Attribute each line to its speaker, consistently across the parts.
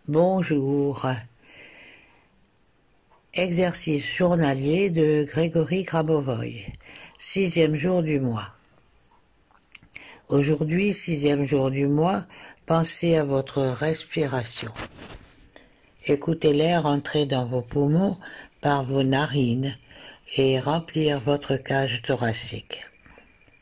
Speaker 1: Bonjour. Exercice journalier de Grégory Grabovoy. 6e jour du mois. Aujourd'hui, 6e jour du mois, pensez à votre respiration. Écoutez l'air entrer dans vos poumons par vos narines et remplir votre cage thoracique.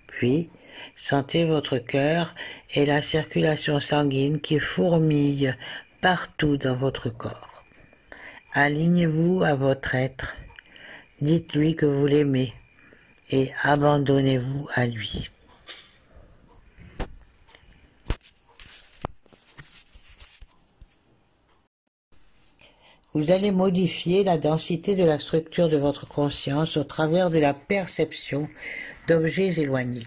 Speaker 1: Puis, sentez votre cœur et la circulation sanguine qui fourmille partout dans votre corps. Alignez-vous à votre être, dites-lui que vous l'aimez et abandonnez-vous à lui. Vous allez modifier la densité de la structure de votre conscience au travers de la perception d'objets éloignés.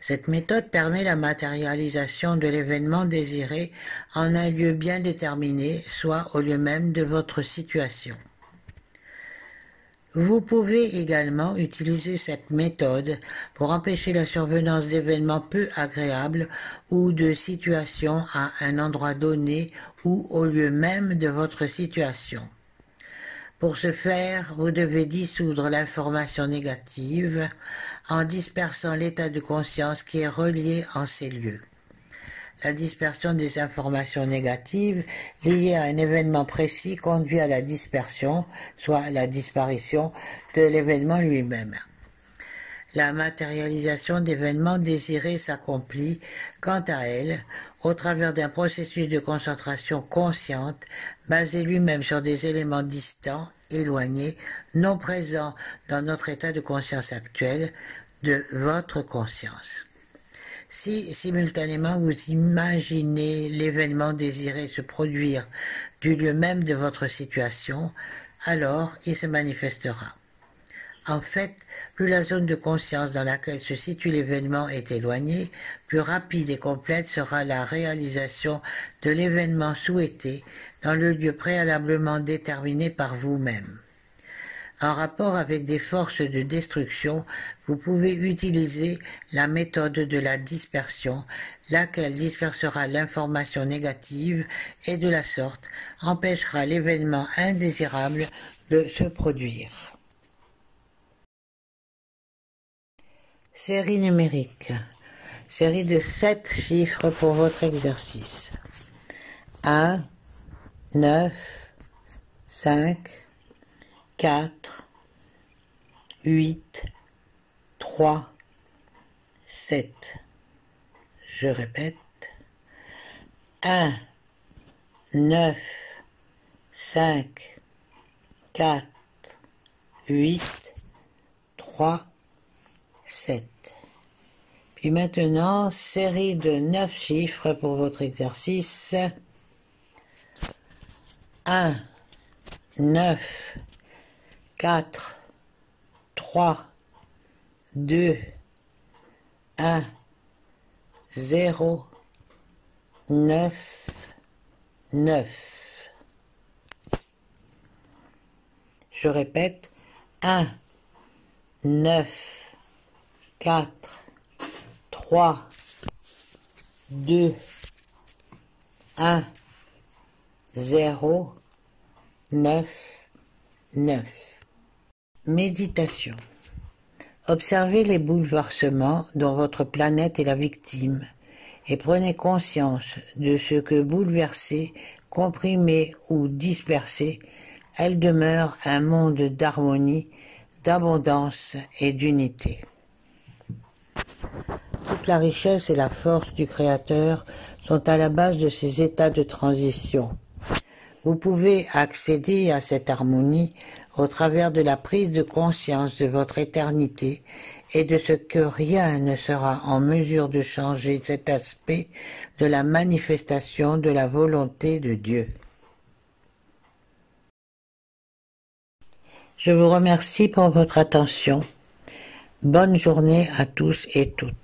Speaker 1: Cette méthode permet la matérialisation de l'événement désiré en un lieu bien déterminé, soit au lieu même de votre situation. Vous pouvez également utiliser cette méthode pour empêcher la survenance d'événements peu agréables ou de situations à un endroit donné ou au lieu même de votre situation. Pour ce faire, vous devez dissoudre l'information négative en dispersant l'état de conscience qui est relié en ces lieux. La dispersion des informations négatives liées à un événement précis conduit à la dispersion, soit la disparition de l'événement lui-même. La matérialisation d'événements désirés s'accomplit, quant à elle, au travers d'un processus de concentration consciente, basé lui-même sur des éléments distants, éloignés, non présents dans notre état de conscience actuel, de votre conscience. Si, simultanément, vous imaginez l'événement désiré se produire du lieu même de votre situation, alors il se manifestera. En fait, plus la zone de conscience dans laquelle se situe l'événement est éloignée, plus rapide et complète sera la réalisation de l'événement souhaité dans le lieu préalablement déterminé par vous-même. En rapport avec des forces de destruction, vous pouvez utiliser la méthode de la dispersion, laquelle dispersera l'information négative et de la sorte empêchera l'événement indésirable de se produire. Série numérique. Série de 7 chiffres pour votre exercice. 1, 9, 5, 4, 8, 3, 7. Je répète. 1, 9, 5, 4, 8, 3, 7. Puis maintenant, série de 9 chiffres pour votre exercice. 1, 9, 4, 3, 2, 1, 0, 9, 9. Je répète, 1, 9, 4, 3, 2, 1, 0, 9, 9. Méditation. Observez les bouleversements dont votre planète est la victime et prenez conscience de ce que bouleversée, comprimée ou dispersée, elle demeure un monde d'harmonie, d'abondance et d'unité. Toute la richesse et la force du Créateur sont à la base de ces états de transition. Vous pouvez accéder à cette harmonie au travers de la prise de conscience de votre éternité et de ce que rien ne sera en mesure de changer cet aspect de la manifestation de la volonté de Dieu. Je vous remercie pour votre attention. Bonne journée à tous et toutes.